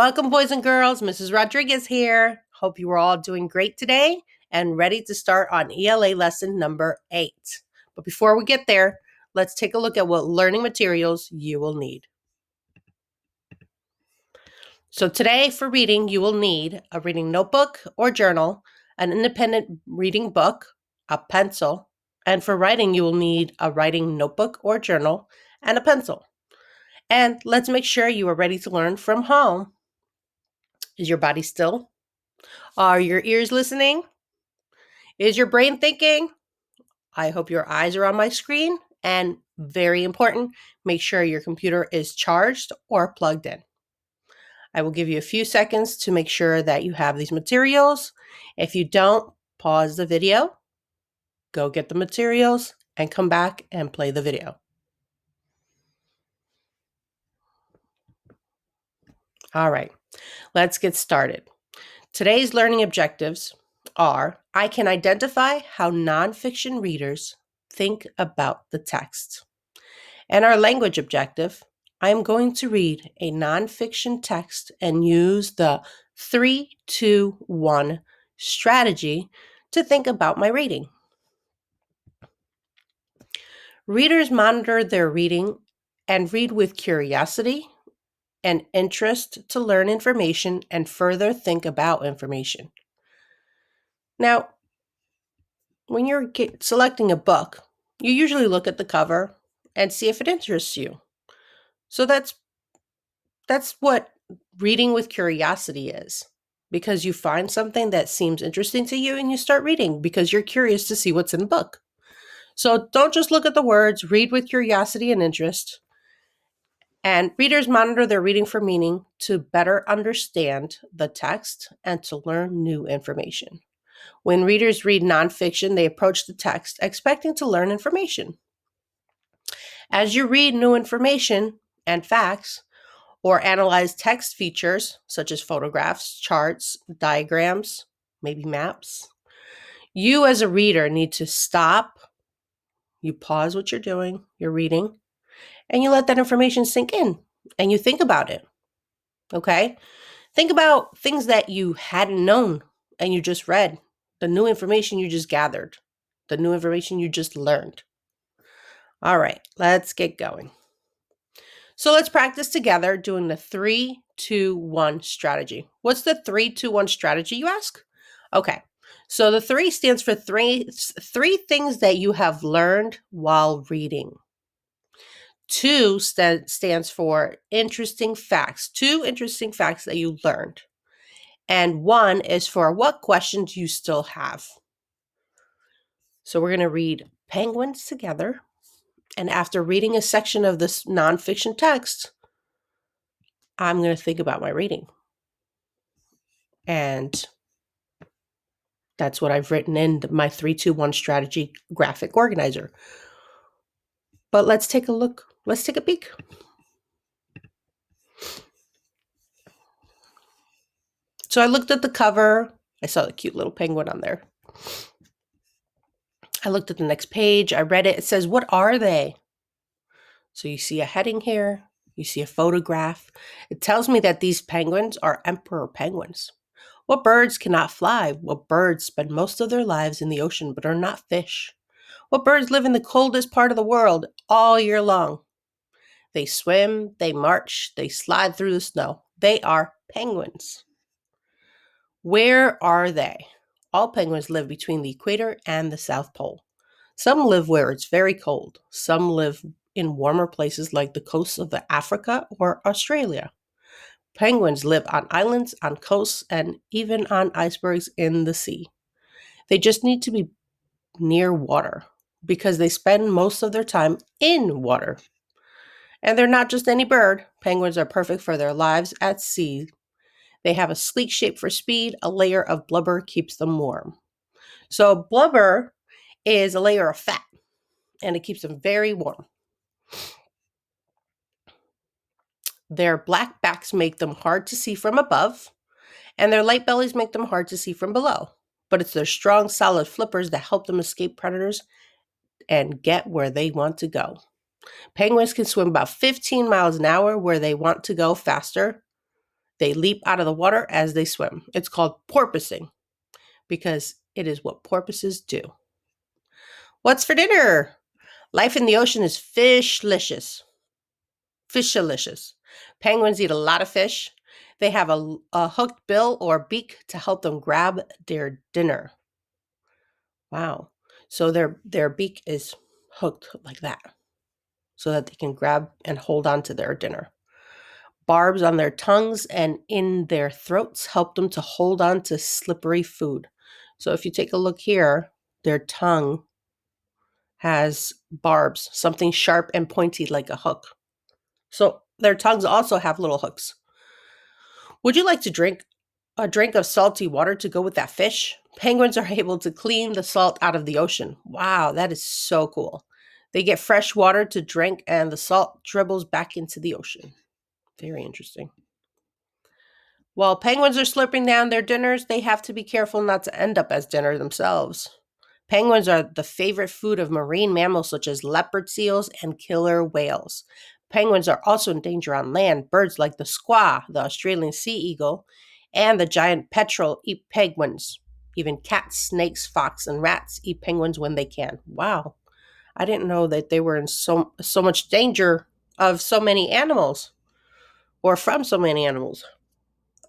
Welcome, boys and girls. Mrs. Rodriguez here. Hope you are all doing great today and ready to start on ELA lesson number 8. But before we get there, let's take a look at what learning materials you will need. So today for reading, you will need a reading notebook or journal, an independent reading book, a pencil, and for writing, you will need a writing notebook or journal and a pencil. And let's make sure you are ready to learn from home. Is your body still? Are your ears listening? Is your brain thinking? I hope your eyes are on my screen. And very important, make sure your computer is charged or plugged in. I will give you a few seconds to make sure that you have these materials. If you don't, pause the video, go get the materials, and come back and play the video. All right, let's get started. Today's learning objectives are: I can identify how nonfiction readers think about the text. And our language objective, I am going to read a nonfiction text and use the 3-2-1 strategy to think about my reading. Readers monitor their reading and read with curiosity and interest to learn information and further think about information. Now, when you're selecting a book, you usually look at the cover and see if it interests you. So that's what reading with curiosity is, because you find something that seems interesting to you and you start reading because you're curious to see what's in the book. So don't just look at the words, read with curiosity and interest. And readers monitor their reading for meaning to better understand the text and to learn new information. When readers read nonfiction, they approach the text expecting to learn information. As you read new information and facts, or analyze text features such as photographs, charts, diagrams, maybe maps, you as a reader need to stop, you pause what you're doing, you're reading, and you let that information sink in and you think about it. Okay? Think about things that you hadn't known and you just read, the new information you just gathered, the new information you just learned. All right, let's get going. So let's practice together doing the 3-2-1 strategy. What's the 3-2-1 strategy, you ask? Okay, so the 3 stands for three things that you have learned while reading. 2 stands for interesting facts, 2 interesting facts that you learned. And 1 is for what questions you still have. So we're going to read penguins together. And after reading a section of this nonfiction text, I'm going to think about my reading. And that's what I've written in my 3-2-1 strategy graphic organizer. But let's take a look. Let's take a peek. So I looked at the cover. I saw the cute little penguin on there. I looked at the next page. I read it. It says, what are they? So you see a heading here. You see a photograph. It tells me that these penguins are emperor penguins. What birds cannot fly? What birds spend most of their lives in the ocean but are not fish? What birds live in the coldest part of the world all year long? They swim, they march, they slide through the snow. They are penguins. Where are they? All penguins live between the equator and the South Pole. Some live where it's very cold. Some live in warmer places like the coasts of Africa or Australia. Penguins live on islands, on coasts, and even on icebergs in the sea. They just need to be near water because they spend most of their time in water. And they're not just any bird. Penguins are perfect for their lives at sea. They have a sleek shape for speed. A layer of blubber keeps them warm. So blubber is a layer of fat, and it keeps them very warm. Their black backs make them hard to see from above, and their light bellies make them hard to see from below. But it's their strong, solid flippers that help them escape predators and get where they want to go. Penguins can swim about 15 miles an hour where they want to go faster. They leap out of the water as they swim. It's called porpoising because it is what porpoises do. What's for dinner? Life in the ocean is fishlicious. Fishalicious. Penguins eat a lot of fish. They have a hooked bill or beak to help them grab their dinner. Wow. So their beak is hooked like that so that they can grab and hold on to their dinner. Barbs on their tongues and in their throats help them to hold on to slippery food. So if you take a look here, their tongue has barbs, something sharp and pointy like a hook. So their tongues also have little hooks. Would you like to drink a drink of salty water to go with that fish? Penguins are able to clean the salt out of the ocean. Wow, that is so cool. They get fresh water to drink and the salt dribbles back into the ocean. Very interesting. While penguins are slurping down their dinners, they have to be careful not to end up as dinner themselves. Penguins are the favorite food of marine mammals such as leopard seals and killer whales. Penguins are also in danger on land. Birds like the squaw, the Australian sea eagle, and the giant petrel eat penguins. Even cats, snakes, fox, and rats eat penguins when they can. Wow. I didn't know that they were in so much danger of so many animals or from so many animals.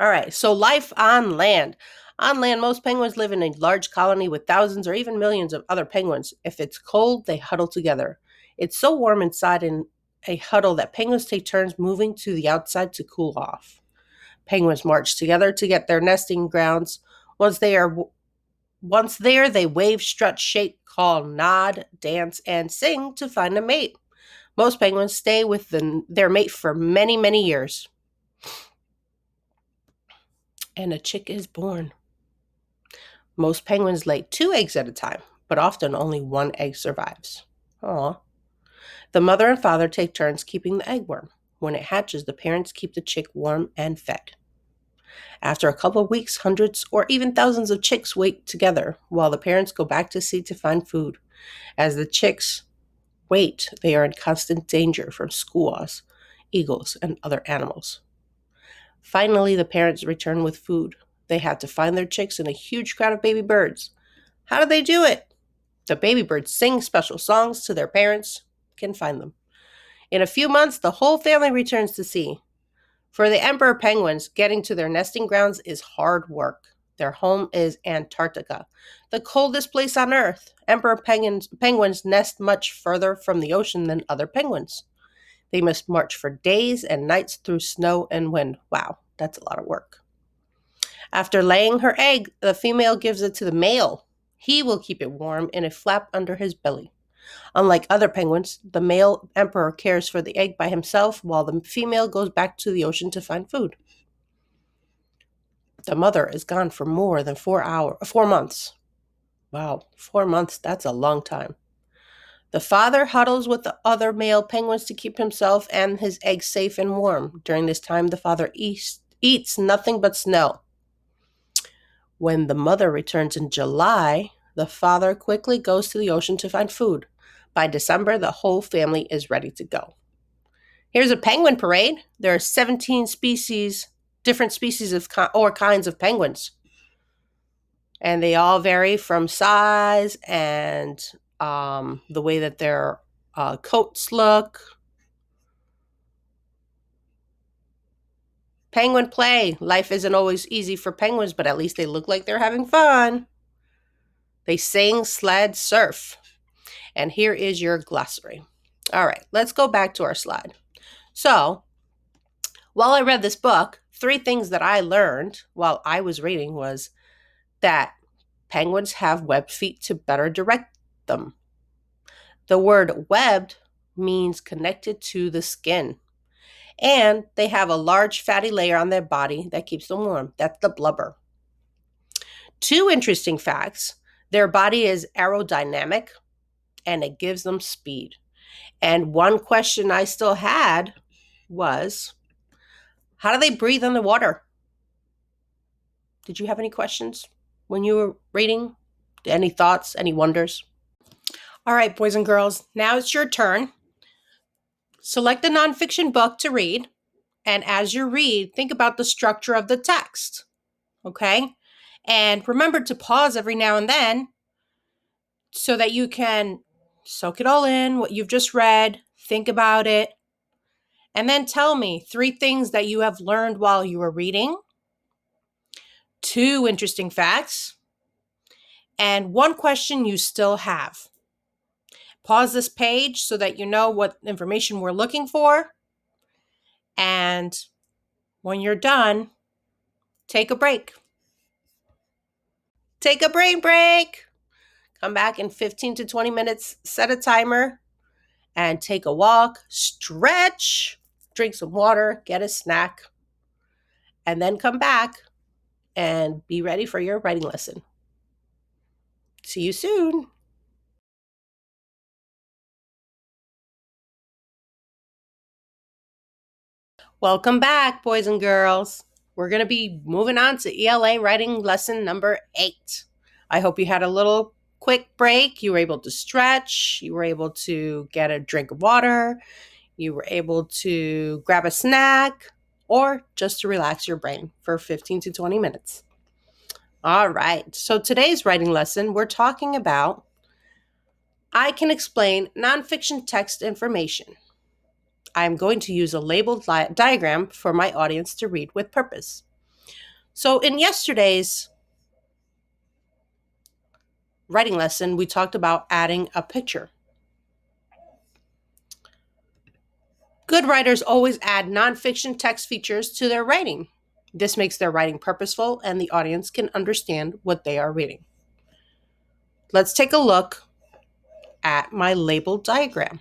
All right, so life on land. On land, most penguins live in a large colony with thousands or even millions of other penguins. If it's cold, they huddle together. It's so warm inside in a huddle that penguins take turns moving to the outside to cool off. Penguins march together to get their nesting grounds. Once there, they wave, strut, shake, call, nod, dance, and sing to find a mate. Most penguins stay with their mate for many, many years. And a chick is born. Most penguins lay 2 eggs at a time, but often only 1 egg survives. Aw. The mother and father take turns keeping the egg warm. When it hatches, the parents keep the chick warm and fed. After a couple of weeks, hundreds or even thousands of chicks wait together while the parents go back to sea to find food. As the chicks wait, they are in constant danger from squaws, eagles, and other animals. Finally, the parents return with food. They have to find their chicks in a huge crowd of baby birds. How do they do it? The baby birds sing special songs to their parents, can find them. In a few months, the whole family returns to sea. For the emperor penguins, getting to their nesting grounds is hard work. Their home is Antarctica, the coldest place on Earth. Emperor penguins nest much further from the ocean than other penguins. They must march for days and nights through snow and wind. Wow, that's a lot of work. After laying her egg, the female gives it to the male. He will keep it warm in a flap under his belly. Unlike other penguins, the male emperor cares for the egg by himself while the female goes back to the ocean to find food. The mother is gone for more than 4 months. Wow, 4 months, that's a long time. The father huddles with the other male penguins to keep himself and his eggs safe and warm. During this time, the father eats nothing but snow. When the mother returns in July, the father quickly goes to the ocean to find food. By December, the whole family is ready to go. Here's a penguin parade. There are 17 different species of kinds of penguins. And they all vary from size and the way that their coats look. Penguin play. Life isn't always easy for penguins, but at least they look like they're having fun. They sing, sled, surf. And here is your glossary. All right, let's go back to our slide. So, while I read this book, 3 things that I learned while I was reading was that penguins have webbed feet to better direct them. The word webbed means connected to the skin. And they have a large fatty layer on their body that keeps them warm. That's the blubber. 2 interesting facts. Their body is aerodynamic and it gives them speed. And one question I still had was, how do they breathe underwater? Did you have any questions when you were reading? Any thoughts, any wonders? All right, boys and girls, now it's your turn. Select a nonfiction book to read. And as you read, think about the structure of the text, okay? And remember to pause every now and then so that you can soak it all in, what you've just read, think about it, and then tell me 3 things that you have learned while you were reading, 2 interesting facts, and 1 question you still have. Pause this page so that you know what information we're looking for. And when you're done, take a break. Take a brain break. Come back in 15 to 20 minutes, set a timer, and take a walk, stretch, drink some water, get a snack, and then come back and be ready for your writing lesson. See you soon. Welcome back, boys and girls. We're going to be moving on to ELA writing lesson number 8. I hope you had a little quick break. You were able to stretch. You were able to get a drink of water. You were able to grab a snack or just to relax your brain for 15 to 20 minutes. All right. So today's writing lesson, we're talking about I can explain nonfiction text information. I'm going to use a labeled diagram for my audience to read with purpose. So in yesterday's writing lesson, we talked about adding a picture. Good writers always add nonfiction text features to their writing. This makes their writing purposeful and the audience can understand what they are reading. Let's take a look at my labeled diagram.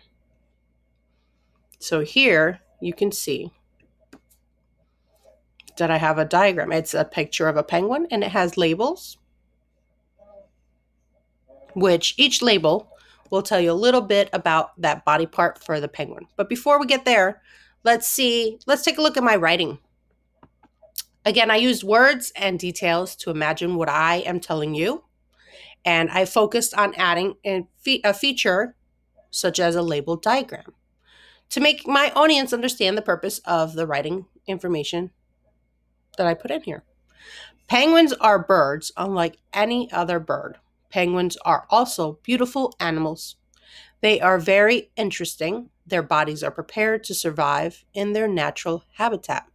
So here you can see that I have a diagram. It's a picture of a penguin and it has labels, which each label will tell you a little bit about that body part for the penguin. But before we get there, let's take a look at my writing. Again, I used words and details to imagine what I am telling you. And I focused on adding a feature such as a labeled diagram to make my audience understand the purpose of the writing information that I put in here. Penguins are birds unlike any other bird. Penguins are also beautiful animals. They are very interesting. Their bodies are prepared to survive in their natural habitat.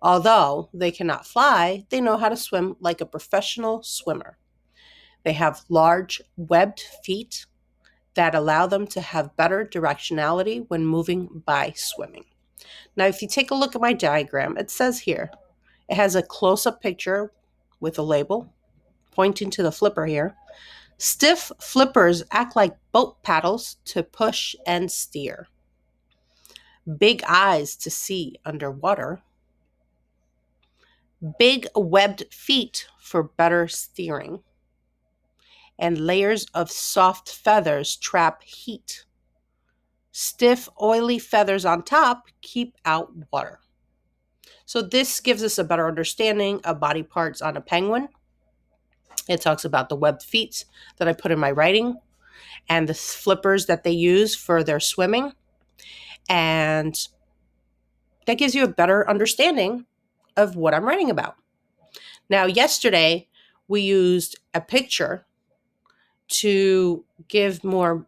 Although they cannot fly, they know how to swim like a professional swimmer. They have large, webbed feet that allow them to have better directionality when moving by swimming. Now, if you take a look at my diagram, it says here, it has a close-up picture with a label pointing to the flipper here. Stiff flippers act like boat paddles to push and steer. Big eyes to see underwater. Big webbed feet for better steering. And layers of soft feathers trap heat. Stiff, oily feathers on top keep out water. So this gives us a better understanding of body parts on a penguin. It talks about the webbed feet that I put in my writing and the flippers that they use for their swimming. And that gives you a better understanding of what I'm writing about. Now, yesterday, we used a picture to give more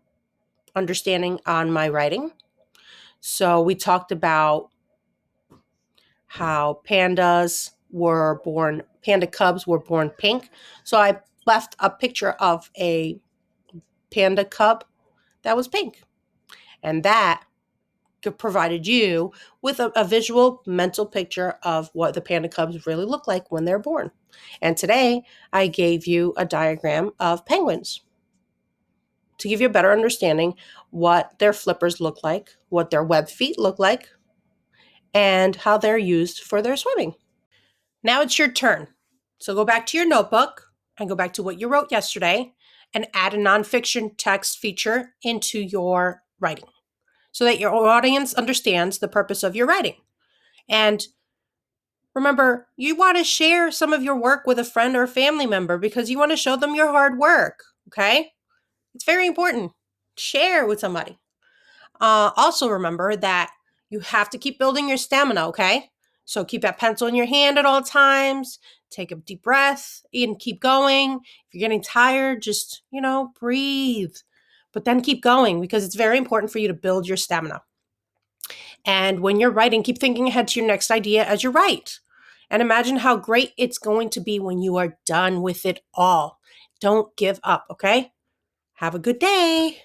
understanding on my writing. So we talked about how panda cubs were born pink. So I left a picture of a panda cub that was pink. And that provided you with a visual mental picture of what the panda cubs really look like when they're born. And today I gave you a diagram of penguins to give you a better understanding what their flippers look like, what their webbed feet look like, and how they're used for their swimming. Now it's your turn. So go back to your notebook and go back to what you wrote yesterday and add a nonfiction text feature into your writing so that your audience understands the purpose of your writing. And remember, you want to share some of your work with a friend or a family member because you want to show them your hard work, okay? It's very important. Share with somebody. Also remember that You have to keep building your stamina, okay? So keep that pencil in your hand at all times. Take a deep breath and keep going. If you're getting tired, just, breathe. But then keep going because it's very important for you to build your stamina. And when you're writing, keep thinking ahead to your next idea as you write. And imagine how great it's going to be when you are done with it all. Don't give up, okay? Have a good day.